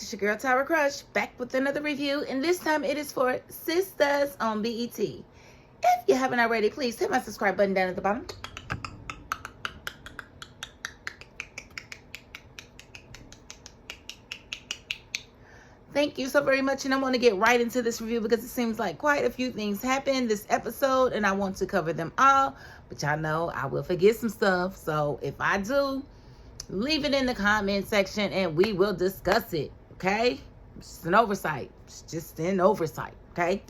It's your girl Tyra Crush, back with another review, and this time it is for Sistas on BET. If you haven't already, please hit my subscribe button down at the bottom. Thank you so very much, and I want to get right into this review because it seems like quite a few things happened this episode, and I want to cover them all, but y'all know I will forget some stuff, so if I do, leave it in the comment section and we will discuss it, okay? It's just an oversight. It's just an oversight, okay?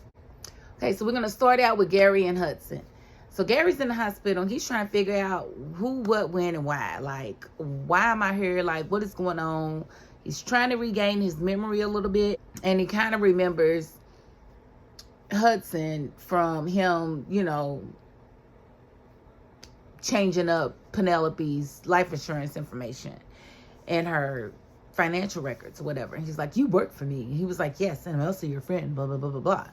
Okay, so we're going to start out with Gary and Hudson. So Gary's in the hospital. He's trying to figure out who, what, when, and why. Like, why am I here? Like, what is going on? He's trying to regain his memory a little bit. And he kind of remembers Hudson from him, you know, changing up Penelope's life insurance information and her financial records or whatever. And he's like, you work for me. And he was like, yes, and I'm also your friend, blah, blah, blah, blah, blah.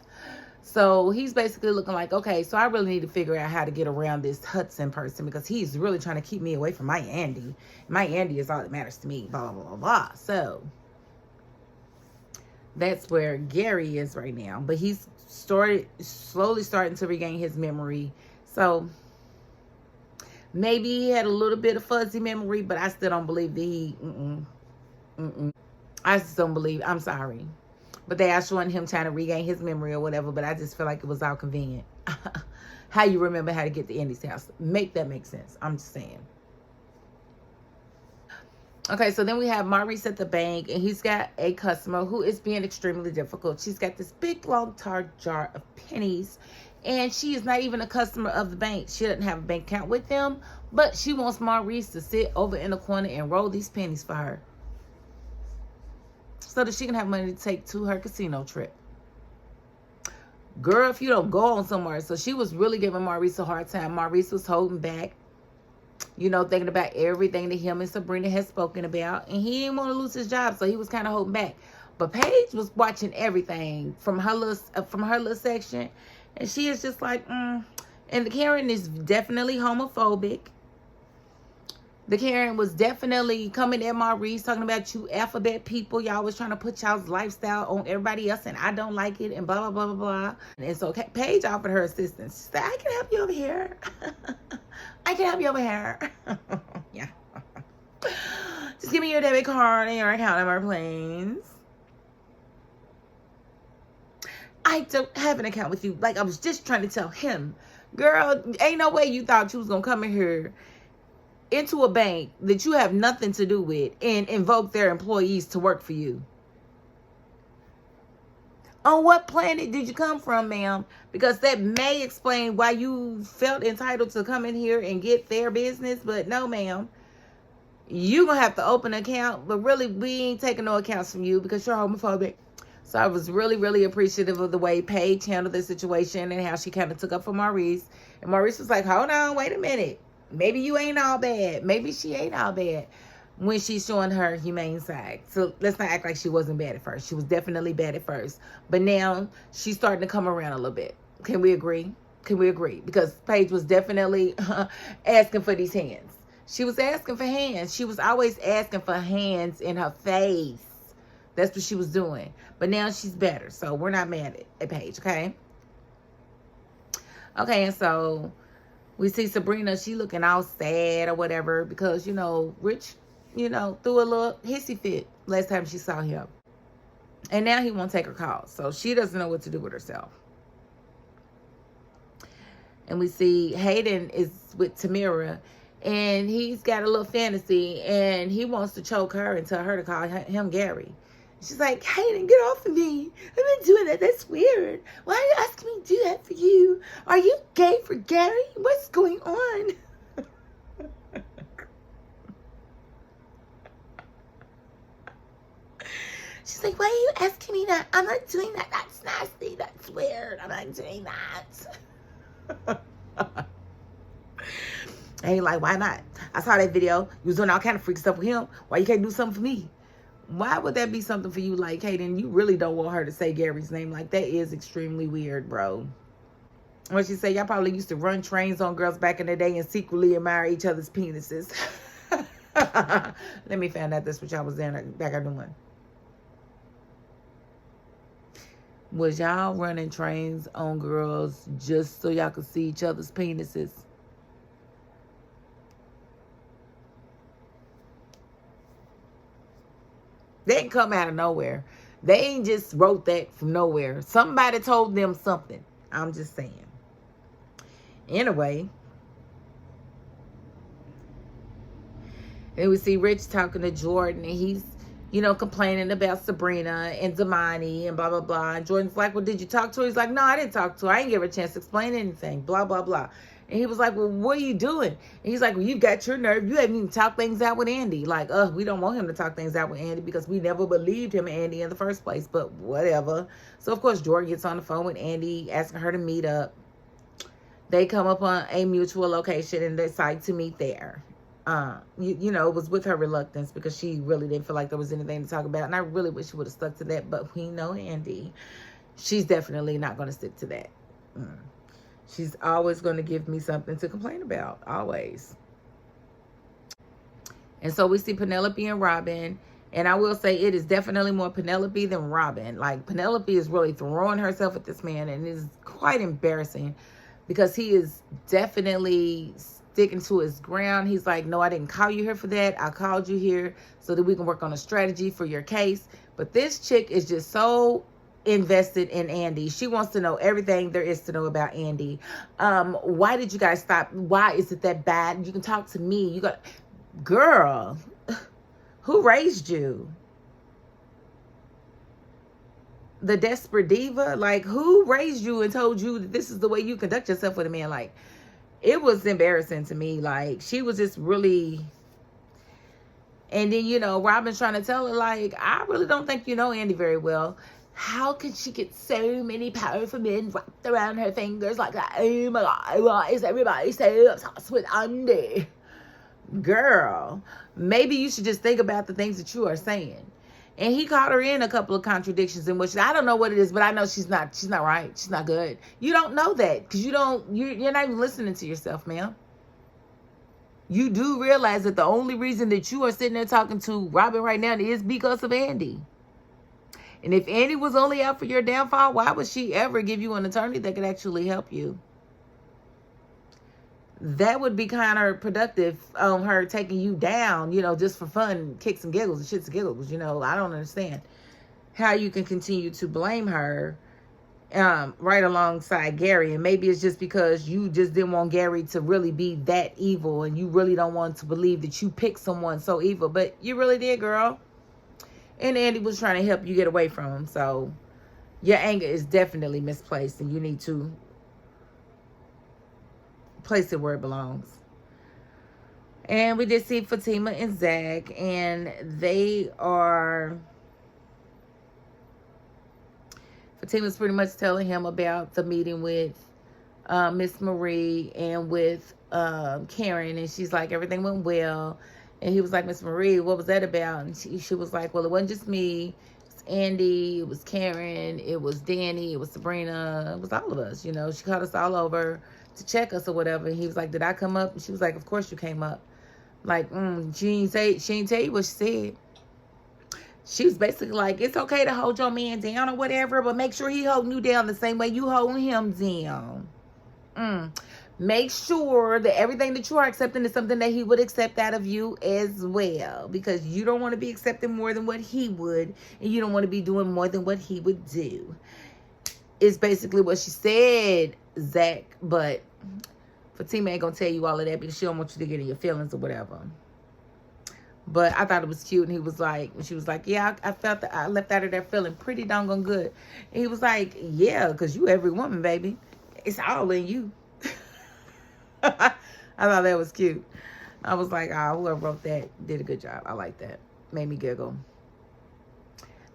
So he's basically looking like, okay, so I really need to figure out how to get around this Hudson person because he's really trying to keep me away from my Andy. My Andy is all that matters to me, blah, blah, blah, blah. So that's where Gary is right now. But he's slowly starting to regain his memory. So maybe he had a little bit of fuzzy memory, but I still don't believe that he, I just don't believe, I'm sorry. But they are showing him trying to regain his memory or whatever, but I just feel like it was all convenient. How you remember how to get to Andy's house. Make that make sense. I'm just saying. Okay, so then we have Maurice at the bank, and he's got a customer who is being extremely difficult. She's got this big, long, tar jar of pennies, and she is not even a customer of the bank. She doesn't have a bank account with them, but she wants Maurice to sit over in the corner and roll these pennies for her so that she can have money to take to her casino trip. Girl, if you don't go on somewhere. So she was really giving Maurice a hard time. Maurice was holding back, you know, thinking about everything that him and Sabrina had spoken about. And he didn't want to lose his job, so he was kind of holding back. But Paige was watching everything from her little section. And she is just like, And the Karen is definitely homophobic. The Karen was definitely coming at Maurice, talking about you alphabet people. Y'all was trying to put y'all's lifestyle on everybody else, and I don't like it, and blah, blah, blah, blah, blah. And so Paige offered her assistance. She said, I can help you over here. I can help you over here. Yeah. Just give me your debit card and your account number, please. I don't have an account with you. Like, I was just trying to tell him. Girl, ain't no way you thought you was going to come in here into a bank that you have nothing to do with and invoke their employees to work for you. On what planet did you come from, ma'am? Because that may explain why you felt entitled to come in here and get their business. But no, ma'am. You're going to have to open an account. But really, we ain't taking no accounts from you because you're homophobic. So I was really, really appreciative of the way Paige handled the situation and how she kind of took up for Maurice. And Maurice was like, hold on, wait a minute. Maybe you ain't all bad. Maybe she ain't all bad when she's showing her humane side. So let's not act like she wasn't bad at first. She was definitely bad at first. But now she's starting to come around a little bit. Can we agree? Can we agree? Because Paige was definitely asking for these hands. She was asking for hands. She was always asking for hands in her face. That's what she was doing. But now she's better. So we're not mad at Paige, okay? Okay, and so we see Sabrina, she looking all sad or whatever because, you know, Rich, you know, threw a little hissy fit last time she saw him. And now he won't take her calls. So she doesn't know what to do with herself. And we see Hayden is with Tamira, and he's got a little fantasy, and he wants to choke her and tell her to call him Gary. She's like, Hayden, get off of me. I've been doing that. That's weird. Why are you asking me to do that for you? Are you gay for Gary? What's going on? She's like, why are you asking me that? I'm not doing that. That's nasty. That's weird. I'm not doing that. And he's like, why not? I saw that video. You was doing all kind of freak stuff with him. Why you can't do something for me? Why would that be something for you? Like, Hayden, you really don't want her to say Gary's name. Like, that is extremely weird, bro. What she said, y'all probably used to run trains on girls back in the day and secretly admire each other's penises. Let me find out that's what y'all was back there doing. Was y'all running trains on girls just so y'all could see each other's penises? They didn't come out of nowhere. They ain't just wrote that from nowhere. Somebody told them something. I'm just saying. Anyway. And we see Rich talking to Jordan, and he's, complaining about Sabrina and Damani and blah, blah, blah. And Jordan's like, well, did you talk to her? He's like, no, I didn't talk to her. I didn't give her a chance to explain anything, blah, blah, blah. And he was like, well, what are you doing? And he's like, well, you've got your nerve. You haven't even talked things out with Andy. Like, we don't want him to talk things out with Andy because we never believed him and Andy in the first place, but whatever. So, of course, Jordan gets on the phone with Andy, asking her to meet up. They come up on a mutual location and decide to meet there. It was with her reluctance because she really didn't feel like there was anything to talk about. And I really wish she would have stuck to that. But we know Andy. She's definitely not going to stick to that. She's always going to give me something to complain about. Always. And so we see Penelope and Robin. And I will say it is definitely more Penelope than Robin. Like, Penelope is really throwing herself at this man. And it is quite embarrassing because he is definitely sticking to his ground. He's like, no, I didn't call you here for that. I called you here so that we can work on a strategy for your case. But this chick is just so invested in Andy. She wants to know everything there is to know about Andy. Why did you guys stop? Why is it that bad? You can talk to me. You got, girl, who raised you? The desperate diva? Like, who raised you and told you that this is the way you conduct yourself with a man? Like, it was embarrassing to me. Like, she was just really... And then, Robin's trying to tell her, like, I really don't think you know Andy very well. How can she get so many powerful men wrapped around her fingers like that? Oh my God, why is everybody so obsessed with Andy? Girl, maybe you should just think about the things that you are saying. And he caught her in a couple of contradictions in which I don't know what it is, but I know she's not right. She's not good. You don't know that because you're not even listening to yourself, ma'am. You do realize that the only reason that you are sitting there talking to Robin right now is because of Andy. And if Andy was only out for your downfall, why would she ever give you an attorney that could actually help you? That would be kind of productive on her taking you down, just for fun, kicks and giggles and shits and giggles. I don't understand how you can continue to blame her right alongside Gary. And maybe it's just because you just didn't want Gary to really be that evil and you really don't want to believe that you picked someone so evil. But you really did, girl. And Andy was trying to help you get away from him. So your anger is definitely misplaced and you need to place it where it belongs. And we did see Fatima and Zach, and Fatima's pretty much telling him about the meeting with Miss Marie and with Karen, and she's like, everything went well. And he was like, Miss Marie, what was that about? And she was like, well, it wasn't just me. It's Andy, it was Karen, it was Danny, it was Sabrina, it was all of us. She called us all over to check us or whatever. And he was like, did I come up? And she was like, of course you came up. Like, she didn't tell you what she said. She was basically like, it's okay to hold your man down or whatever, but make sure he holding you down the same way you holding him down. Make sure that everything that you are accepting is something that he would accept out of you as well. Because you don't want to be accepting more than what he would. And you don't want to be doing more than what he would do. It's basically what she said, Zach. But Fatima ain't going to tell you all of that because she don't want you to get in your feelings or whatever. But I thought it was cute. And she was like, yeah, I felt that I left out of there feeling pretty doggone good. And he was like, yeah, because you every woman, baby. It's all in you. I thought that was cute. I was like, whoever wrote that did a good job. I like that. Made me giggle.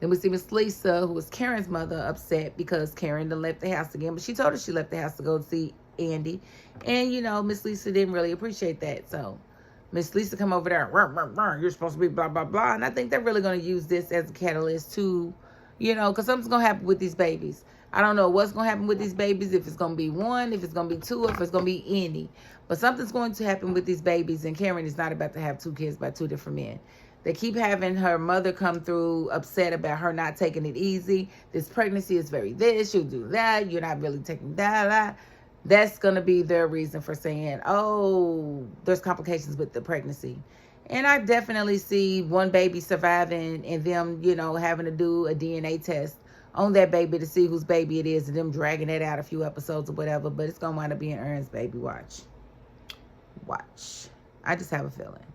Then we see Miss Lisa, who was Karen's mother, upset because Karen done left the house again. But she told her she left the house to go see Andy. And, Miss Lisa didn't really appreciate that. So Miss Lisa come over there, you're supposed to be blah, blah, blah. And I think they're really going to use this as a catalyst to, because something's going to happen with these babies. I don't know what's going to happen with these babies, if it's going to be one, if it's going to be two, if it's going to be any. But something's going to happen with these babies, and Karen is not about to have two kids by two different men. They keep having her mother come through upset about her not taking it easy. This pregnancy is very this, you'll do that, you're not really taking that. That's going to be their reason for saying, oh, there's complications with the pregnancy. And I definitely see one baby surviving and them, having to do a DNA test on that baby to see whose baby it is and them dragging it out a few episodes or whatever. But it's going to wind up being Ern's baby. Watch. I just have a feeling.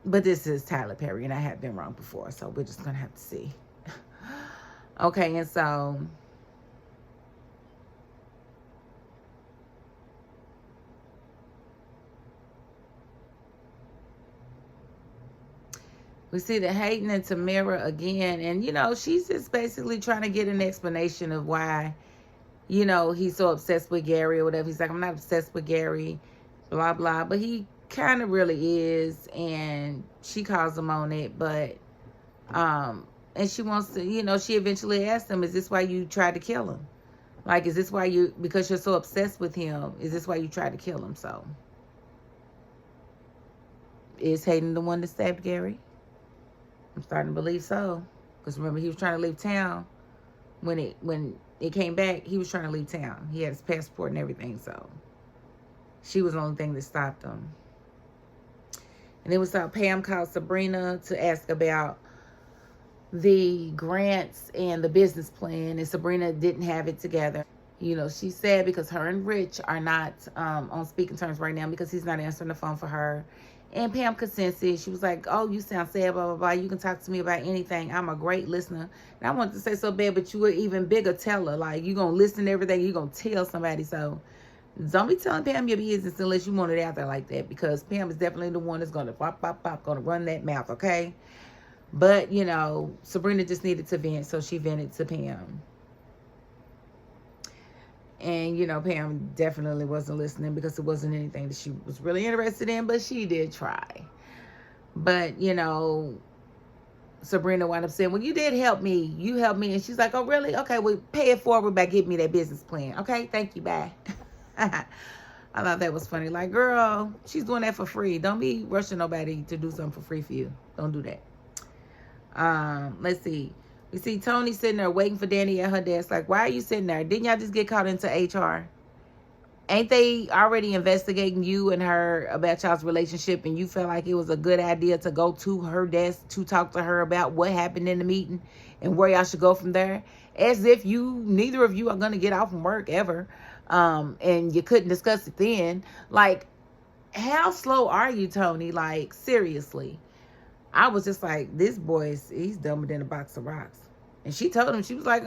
But this is Tyler Perry, and I have been wrong before, so we're just going to have to see. Okay, and so we see the Hayden and Tamira again, and, she's just basically trying to get an explanation of why, he's so obsessed with Gary or whatever. He's like, I'm not obsessed with Gary, blah, blah, but he kind of really is, and she calls him on it, but and she wants to, she eventually asked him, is this why you tried to kill him? Like, is this why because you're so obsessed with him, is this why you tried to kill him? So is Hayden the one that stabbed Gary? I'm starting to believe so, because remember, he was trying to leave town when it came back. He was trying to leave town. He had his passport and everything, so she was the only thing that stopped him. And then we saw Pam called Sabrina to ask about the grants and the business plan, and Sabrina didn't have it together. She's sad because her and Rich are not on speaking terms right now because he's not answering the phone for her. And Pam consensus, she was like, oh, you sound sad, blah, blah, blah. You can talk to me about anything. I'm a great listener. And I wanted to say so bad, but you were even bigger teller. Like, you're going to listen to everything. You're going to tell somebody. So don't be telling Pam your business unless you want it out there like that, because Pam is definitely the one that's going to pop, going to run that mouth, okay? But, Sabrina just needed to vent, so she vented to Pam. And, Pam definitely wasn't listening because it wasn't anything that she was really interested in, but she did try. But, Sabrina wound up saying, well, you did help me. You helped me. And she's like, oh, really? Okay, well, pay it forward by giving me that business plan. Okay, thank you, bye. I thought that was funny. Like, girl, she's doing that for free. Don't be rushing nobody to do something for free for you. Don't do that. Let's see. We see Tony sitting there waiting for Danny at her desk. Like, why are you sitting there? Didn't y'all just get caught into HR? Ain't they already investigating you and her about y'all's relationship, and you felt like it was a good idea to go to her desk to talk to her about what happened in the meeting and where y'all should go from there? As if neither of you are going to get off from work ever, and you couldn't discuss it then. Like, how slow are you, Tony? Like, seriously. I was just like, this boy, he's dumber than a box of rocks. And she told him, she was like,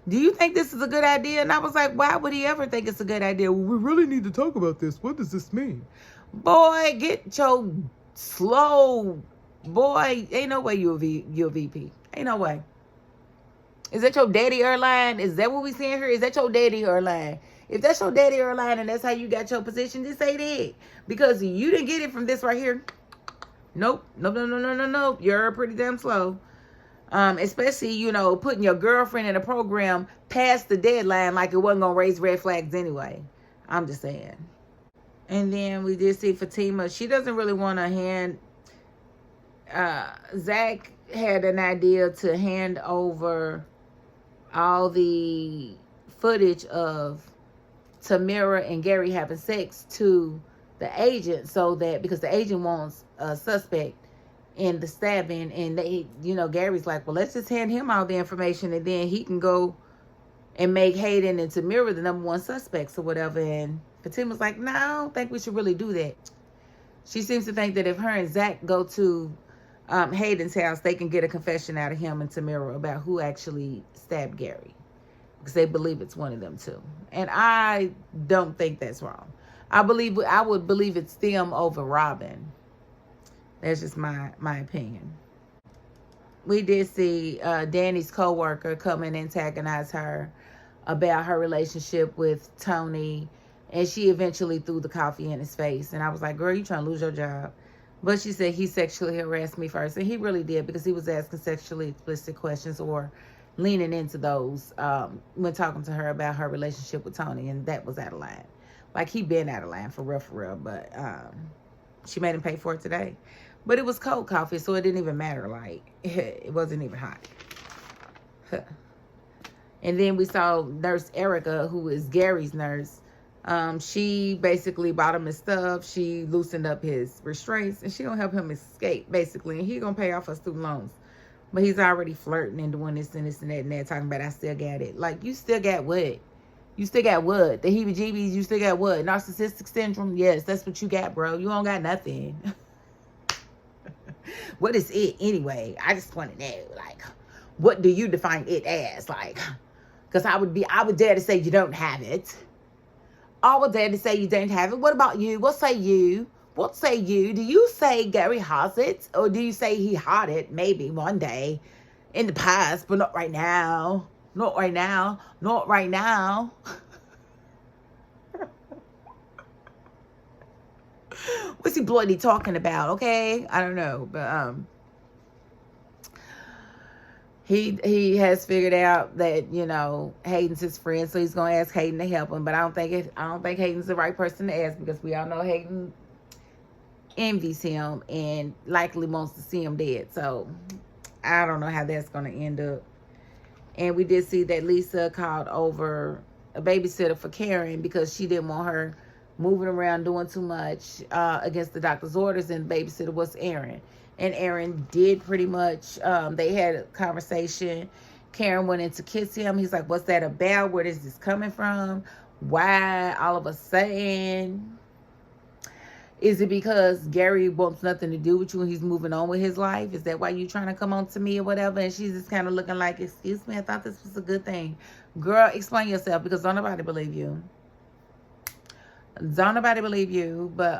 do you think this is a good idea? And I was like, why would he ever think it's a good idea? Well, we really need to talk about this. What does this mean? Boy, get your slow, boy. Ain't no way you're a VP. Ain't no way. Is that your daddy airline? Is that what we seeing here? Is that your daddy airline? If that's your daddy airline and that's how you got your position, just say that. Because you didn't get it from this right here. Nope. No. You're pretty damn slow. Especially, putting your girlfriend in a program past the deadline like it wasn't going to raise red flags anyway. I'm just saying. And then we did see Fatima. She doesn't really want to hand... Zach had an idea to hand over all the footage of Tamira and Gary having sex to the agent, so that, because the agent wants a suspect in the stabbing, and they, Gary's like, well, let's just hand him all the information and then he can go and make Hayden and Tamira the number one suspects or whatever. And Fatima's like, no, I don't think we should really do that. She seems to think that if her and Zach go to Hayden's house, they can get a confession out of him and Tamira about who actually stabbed Gary, because they believe it's one of them too. And I don't think that's wrong. I would believe it's them over Robin. That's just my opinion. We did see Danny's co-worker come and antagonize her about her relationship with Tony, and she eventually threw the coffee in his face. And I was like, girl, you trying to lose your job? But she said he sexually harassed me first, and he really did, because he was asking sexually explicit questions or leaning into those when talking to her about her relationship with Tony, and that was out of line. Like, he been out of line for real, but she made him pay for it today. But it was cold coffee, so it didn't even matter. Like, it wasn't even hot. And then we saw Nurse Erica, who is Gary's nurse. She basically bought him his stuff. She loosened up his restraints, and she gonna help him escape, basically. And he gonna pay off her student loans. But he's already flirting and doing this and this and that and that, talking about I still got it. Like, you still got what? You still got what? The heebie-jeebies, you still got what? Narcissistic syndrome? Yes, that's what you got, bro. You don't got nothing. What is it anyway? I just want to know, like, what do you define it as? Like, because I would dare to say you don't have it. I would dare to say you don't have it. What about you? What say you? What say you? Do you say Gary has it? Or do you say he had it maybe one day in the past, but not right now? Not right now. Not right now. What's he bloody talking about? Okay, I don't know, but he has figured out that, you know, Hayden's his friend, so he's gonna ask Hayden to help him. But I don't think Hayden's the right person to ask, because we all know Hayden envies him and likely wants to see him dead. So I don't know how that's gonna end up. And we did see that Lisa called over a babysitter for Karen because she didn't want her moving around doing too much against the doctor's orders, and the babysitter was Aaron. And Aaron did pretty much, they had a conversation. Karen went in to kiss him. He's like, what's that about? Where is this coming from? Why all of a sudden? Is it because Gary wants nothing to do with you and he's moving on with his life? Is that why you trying to come on to me or whatever? And she's just kind of looking like, excuse me, I thought this was a good thing. Girl, explain yourself, because don't nobody believe you. Don't nobody believe you, but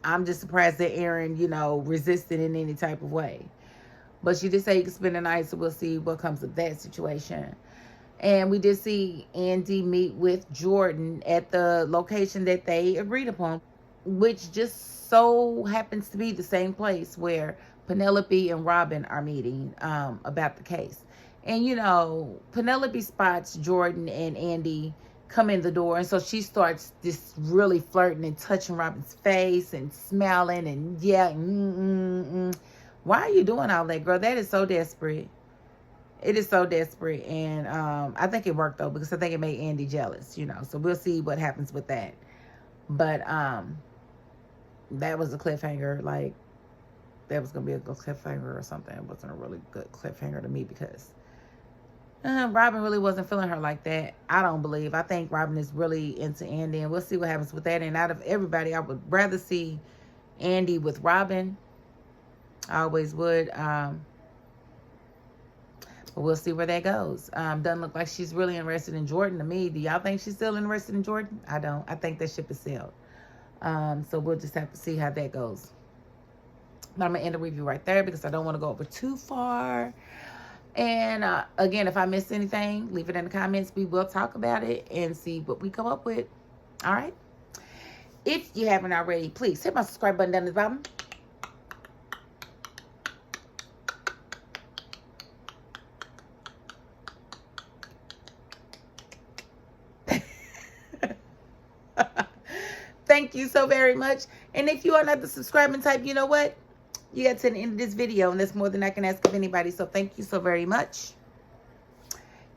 I'm just surprised that Aaron, you know, resisted in any type of way. But she did say you can spend the night, so we'll see what comes of that situation. And we did see Andy meet with Jordan at the location that they agreed upon, which just so happens to be the same place where Penelope and Robin are meeting about the case. And, you know, Penelope spots Jordan and Andy come in the door, and so she starts just really flirting and touching Robin's face and smiling and Why are you doing all that, girl? That is so desperate. It is so desperate. And I think it worked though, because I think it made Andy jealous, you know. So we'll see what happens with that. But that was a cliffhanger. Like, that was gonna be a good cliffhanger or something. It wasn't a really good cliffhanger to me, because Robin really wasn't feeling her like that. I don't believe. I think Robin is really into Andy, and we'll see what happens with that. And out of everybody, I would rather see Andy with Robin. I always would. But we'll see where that goes. Doesn't look like she's really interested in Jordan to me. Do y'all think she's still interested in Jordan? I don't. I think that ship is sailed. So we'll just have to see how that goes. But I'm going to end the review right there, because I don't want to go over too far. And again, if I missed anything, leave it in the comments. We will talk about it and see what we come up with. All right. If you haven't already, please hit my subscribe button down at the bottom. Thank you so very much. And if you are not the subscribing type, you know what? You got to the end of this video, and that's more than I can ask of anybody. So thank you so very much.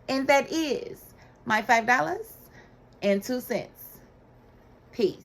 And that is my $5.02. Peace.